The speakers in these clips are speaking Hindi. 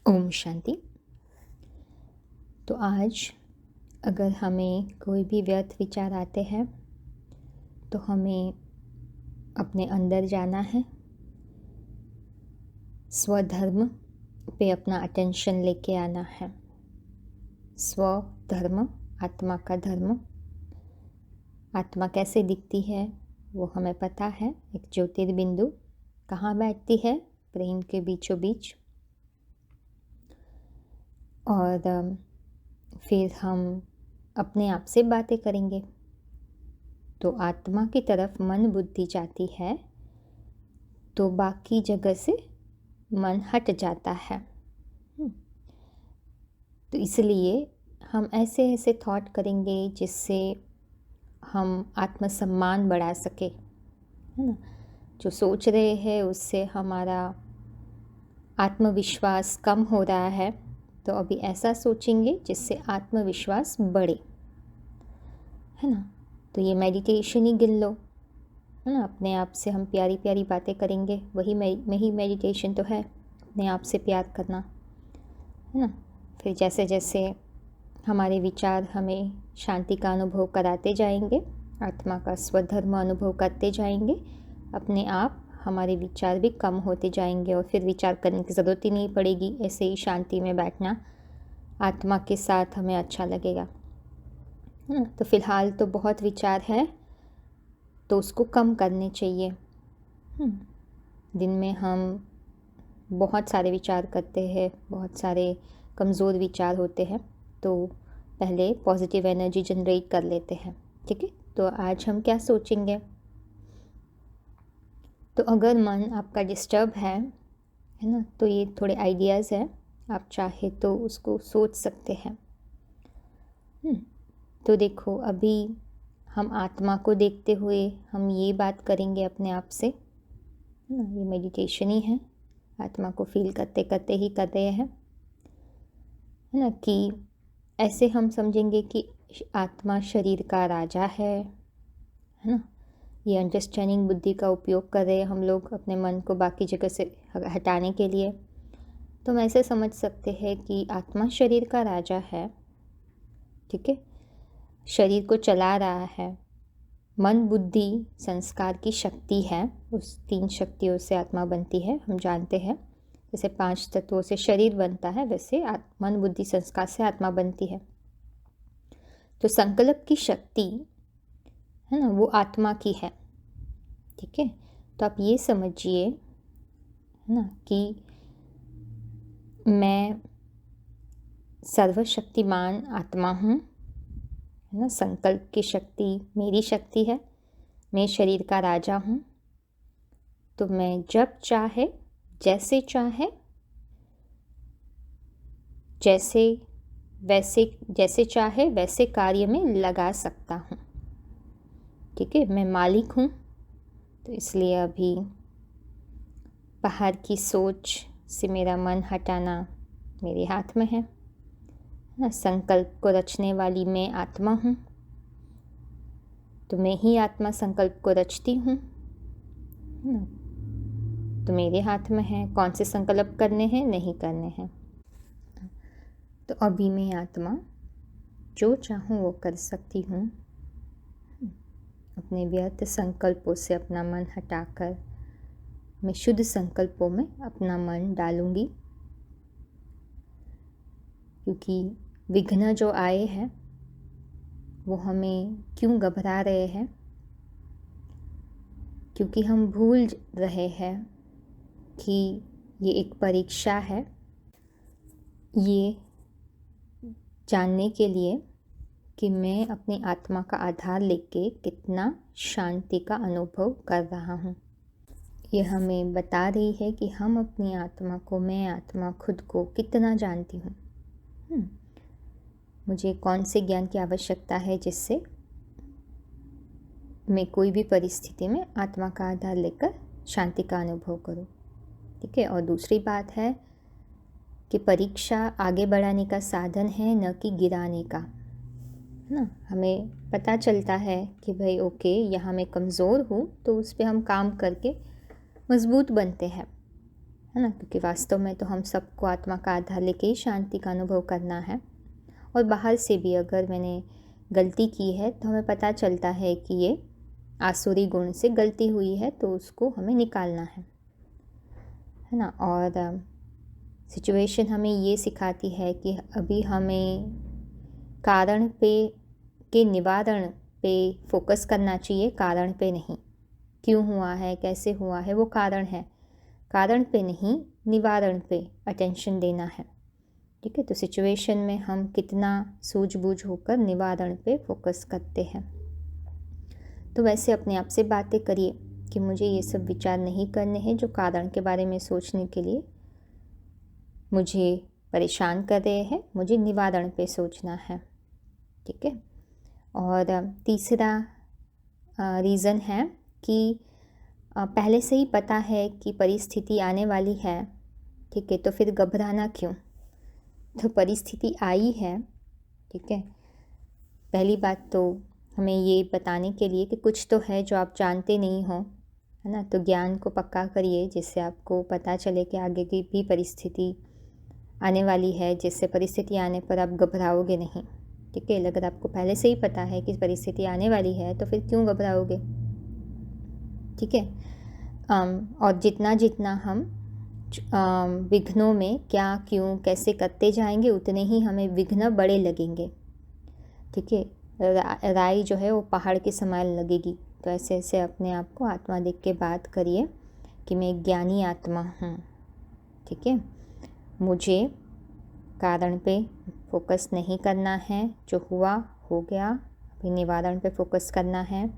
ओम शांति। तो आज अगर हमें कोई भी व्यर्थ विचार आते हैं तो हमें अपने अंदर जाना है, स्वधर्म पे अपना अटेंशन लेके आना है। स्वधर्म, आत्मा का धर्म। आत्मा कैसे दिखती है वो हमें पता है। एक ज्योतिर्बिंदु कहाँ बैठती है? ब्रेन के बीचों बीच। और फिर हम अपने आप से बातें करेंगे। तो आत्मा की तरफ मन बुद्धि जाती है तो बाकी जगह से मन हट जाता है। तो इसलिए हम ऐसे ऐसे थॉट करेंगे जिससे हम आत्मसम्मान बढ़ा सके, है ना। जो सोच रहे हैं उससे हमारा आत्मविश्वास कम हो रहा है, तो अभी ऐसा सोचेंगे जिससे आत्मविश्वास बढ़े, है ना। तो ये मेडिटेशन ही गिन लो, है ना। अपने आप से हम प्यारी प्यारी बातें करेंगे, वही मेडिटेशन तो है, अपने आप से प्यार करना, है ना। फिर जैसे जैसे हमारे विचार हमें शांति का अनुभव कराते जाएंगे, आत्मा का स्वधर्म अनुभव करते जाएंगे, अपने आप हमारे विचार भी कम होते जाएंगे और फिर विचार करने की ज़रूरत ही नहीं पड़ेगी। ऐसे ही शांति में बैठना आत्मा के साथ हमें अच्छा लगेगा, है ना। तो फ़िलहाल तो बहुत विचार है तो उसको कम करने चाहिए। दिन में हम बहुत सारे विचार करते हैं, बहुत सारे कमज़ोर विचार होते हैं, तो पहले पॉजिटिव एनर्जी जनरेट कर लेते हैं, ठीक है। तो आज हम क्या सोचेंगे? तो अगर मन आपका डिस्टर्ब है ना, तो ये थोड़े आइडियाज़ हैं, आप चाहे तो उसको सोच सकते हैं। तो देखो, अभी हम आत्मा को देखते हुए हम ये बात करेंगे अपने आप से, है ना। ये मेडिटेशन ही है, आत्मा को फील करते करते ही कर रहे हैं, है ना। कि ऐसे हम समझेंगे कि आत्मा शरीर का राजा है ना। ये अंडरस्टैंडिंग बुद्धि का उपयोग कर रहे हैं हम लोग अपने मन को बाकी जगह से हटाने के लिए। तो हम ऐसे समझ सकते हैं कि आत्मा शरीर का राजा है, ठीक है, शरीर को चला रहा है। मन बुद्धि संस्कार की शक्ति है, उस 3 शक्तियों से आत्मा बनती है, हम जानते हैं। जैसे 5 तत्वों से शरीर बनता है, वैसे मन बुद्धि संस्कार से आत्मा बनती है। तो संकल्प की शक्ति, है ना, वो आत्मा की है, ठीक है। तो आप ये समझिए, है ना, कि मैं सर्वशक्तिमान आत्मा हूँ, है ना। संकल्प की शक्ति मेरी शक्ति है, मैं शरीर का राजा हूँ। तो मैं जब चाहे, जैसे चाहे, जैसे चाहे वैसे कार्य में लगा सकता हूँ, ठीक है। मैं मालिक हूँ। तो इसलिए अभी बाहर की सोच से मेरा मन हटाना मेरे हाथ में है। संकल्प को रचने वाली मैं आत्मा हूँ, तो मैं ही आत्मा संकल्प को रचती हूँ, तो मेरे हाथ में है कौन से संकल्प करने हैं, नहीं करने हैं। तो अभी मैं आत्मा जो चाहूँ वो कर सकती हूँ। अपने व्यर्थ संकल्पों से अपना मन हटाकर मैं शुद्ध संकल्पों में अपना मन डालूंगी, क्योंकि विघ्न जो आए हैं वो हमें क्यों घबरा रहे हैं? क्योंकि हम भूल रहे हैं कि ये एक परीक्षा है, ये जानने के लिए कि मैं अपनी आत्मा का आधार लेके कितना शांति का अनुभव कर रहा हूँ। ये हमें बता रही है कि हम अपनी आत्मा को, मैं आत्मा खुद को कितना जानती हूँ। मुझे कौन से ज्ञान की आवश्यकता है जिससे मैं कोई भी परिस्थिति में आत्मा का आधार लेकर शांति का अनुभव करूं, ठीक है। और दूसरी बात है कि परीक्षा आगे बढ़ाने का साधन है, न कि गिराने का, है ना। हमें पता चलता है कि भाई ओके, यहाँ मैं कमज़ोर हूँ, तो उस पर हम काम करके मज़बूत बनते हैं, है ना, क्योंकि वास्तव में तो हम सबको आत्मा का आधार लेके ही शांति का अनुभव करना है। और बाहर से भी अगर मैंने गलती की है तो हमें पता चलता है कि ये आसुरी गुण से गलती हुई है, तो उसको हमें निकालना है ना। और सिचुएशन हमें ये सिखाती है कि अभी हमें कारण पे के निवारण पे फोकस करना चाहिए, कारण पे नहीं। क्यों हुआ है, कैसे हुआ है, वो कारण है, कारण पे नहीं, निवारण पे अटेंशन देना है। ठीक है, तो सिचुएशन में हम कितना सूझबूझ होकर निवारण पे फोकस करते हैं। तो वैसे अपने आप से बातें करिए कि मुझे ये सब विचार नहीं करने हैं जो कारण के बारे में सोचने के लिए मुझे परेशान कर रहे हैं, मुझे निवारण पे सोचना है। ठीक है, और तीसरा रीज़न है कि पहले से ही पता है कि परिस्थिति आने वाली है। ठीक है, तो फिर घबराना क्यों। तो परिस्थिति आई है, ठीक है, पहली बात तो हमें ये बताने के लिए कि कुछ तो है जो आप जानते नहीं हो, है ना। तो ज्ञान को पक्का करिए जिससे आपको पता चले कि आगे की भी परिस्थिति आने वाली है, जिससे परिस्थिति आने पर आप घबराओगे नहीं। ठीक है, अगर आपको पहले से ही पता है कि परिस्थिति आने वाली है तो फिर क्यों घबराओगे। ठीक है, और जितना जितना हम विघ्नों में क्या क्यों कैसे करते जाएंगे उतने ही हमें विघ्न बड़े लगेंगे। ठीक है, राई जो है वो पहाड़ के समान लगेगी। तो ऐसे ऐसे अपने आप को आत्मा देख के बात करिए कि मैं एक ज्ञानी आत्मा हूँ। ठीक है, मुझे कारण पे फोकस नहीं करना है, जो हुआ हो गया, अभी निवारण पे फोकस करना है।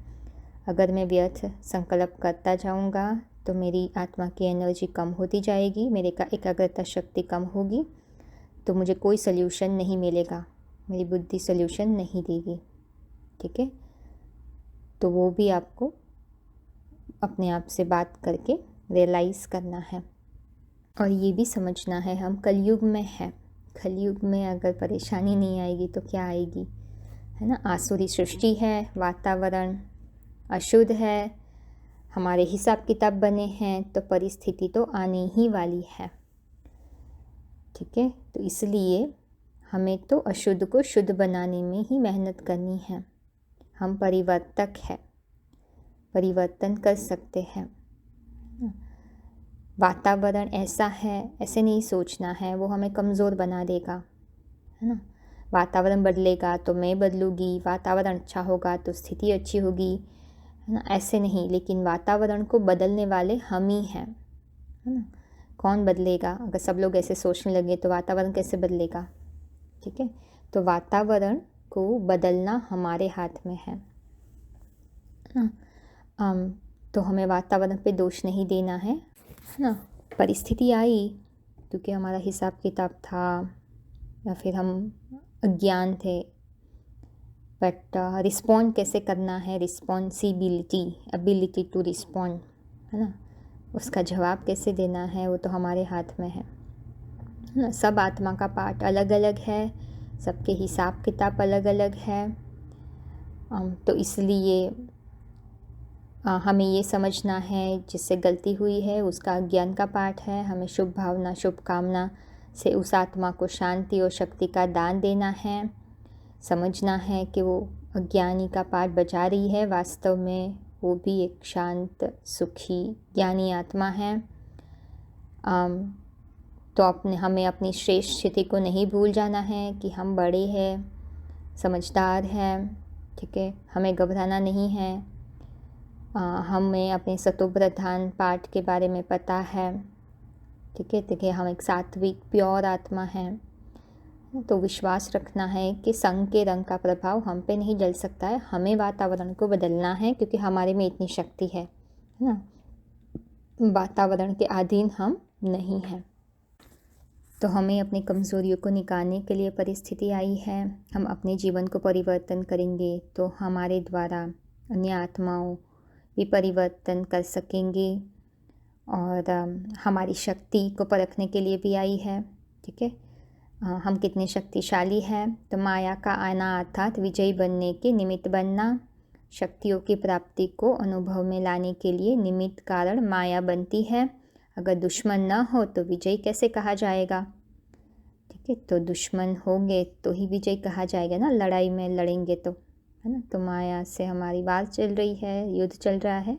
अगर मैं व्यर्थ संकल्प करता जाऊँगा तो मेरी आत्मा की एनर्जी कम होती जाएगी, मेरे का एकाग्रता शक्ति कम होगी, तो मुझे कोई सल्यूशन नहीं मिलेगा, मेरी बुद्धि सल्यूशन नहीं देगी। ठीक है, तो वो भी आपको अपने आप से बात करके रियलाइज़ करना है। और ये भी समझना है हम कलयुग में हैं, कलयुग में अगर परेशानी नहीं आएगी तो क्या आएगी, है ना। आसुरी सृष्टि है, वातावरण अशुद्ध है, हमारे हिसाब किताब बने हैं, तो परिस्थिति तो आने ही वाली है। ठीक है, तो इसलिए हमें तो अशुद्ध को शुद्ध बनाने में ही मेहनत करनी है। हम परिवर्तक हैं, परिवर्तन कर सकते हैं। वातावरण ऐसा है ऐसे नहीं सोचना है, वो हमें कमज़ोर बना देगा, है ना। वातावरण बदलेगा तो मैं बदलूँगी, वातावरण अच्छा होगा तो स्थिति अच्छी होगी, है ना, ऐसे नहीं। लेकिन वातावरण को बदलने वाले हम ही हैं, है ना। कौन बदलेगा, अगर सब लोग ऐसे सोचने लगे तो वातावरण कैसे बदलेगा। ठीक है, तो वातावरण को बदलना हमारे हाथ में है ना। तो हमें वातावरण पे दोष नहीं देना है ना। परिस्थिति आई क्योंकि हमारा हिसाब किताब था या फिर हम अज्ञान थे, बट रिस्पॉन्ड कैसे करना है, रिस्पॉन्सिबिलिटी, एबिलिटी टू रिस्पॉन्ड, है ना, उसका जवाब कैसे देना है वो तो हमारे हाथ में है ना। सब आत्मा का पार्ट अलग अलग है, सबके हिसाब किताब अलग अलग है। तो इसलिए हमें ये समझना है जिससे गलती हुई है उसका अज्ञान का पाठ है, हमें शुभ भावना शुभकामना से उस आत्मा को शांति और शक्ति का दान देना है। समझना है कि वो अज्ञानी का पाठ बजा रही है, वास्तव में वो भी एक शांत सुखी ज्ञानी आत्मा है। तो हमें अपनी श्रेष्ठ स्थिति को नहीं भूल जाना है कि हम बड़े हैं, समझदार हैं। ठीक है, हमें घबराना नहीं है। हमें अपने सतोप्रधान पाठ के बारे में पता है। ठीक है, देखिए हम एक सात्विक प्योर आत्मा हैं, तो विश्वास रखना है कि संग के रंग का प्रभाव हम पे नहीं डल सकता है। हमें वातावरण को बदलना है क्योंकि हमारे में इतनी शक्ति है ना। वातावरण के अधीन हम नहीं हैं। तो हमें अपनी कमज़ोरियों को निकालने के लिए परिस्थिति आई है। हम अपने जीवन को परिवर्तन करेंगे तो हमारे द्वारा अन्य आत्माओं भी परिवर्तन कर सकेंगे। और हमारी शक्ति को परखने के लिए भी आई है। ठीक है, हम कितने शक्तिशाली हैं। तो माया का आना अर्थात विजयी बनने के निमित्त बनना, शक्तियों की प्राप्ति को अनुभव में लाने के लिए निमित्त कारण माया बनती है। अगर दुश्मन ना हो तो विजय कैसे कहा जाएगा? ठीक है, तो दुश्मन होंगे तो ही विजय कहा जाएगा ना, लड़ाई में लड़ेंगे तो, है ना। तो माया से हमारी बात चल रही है, युद्ध चल रहा है,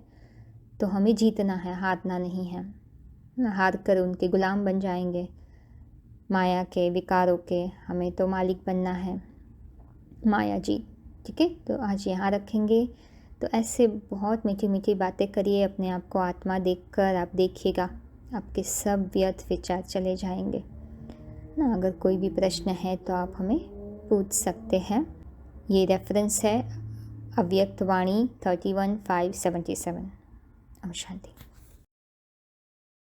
तो हमें जीतना है, हारना नहीं है ना। हार कर उनके गुलाम बन जाएंगे, माया के विकारों के। हमें तो मालिक बनना है, माया जी। ठीक है, तो आज यहाँ रखेंगे। तो ऐसे बहुत मीठी मीठी बातें करिए, अपने आप को आत्मा देखकर आप देखिएगा, आपके सब व्यर्थ विचार चले जाएंगे ना। अगर कोई भी प्रश्न है तो आप हमें पूछ सकते हैं। ये रेफरेंस है अव्यक्त वाणी 31/5/77। ओम शांति।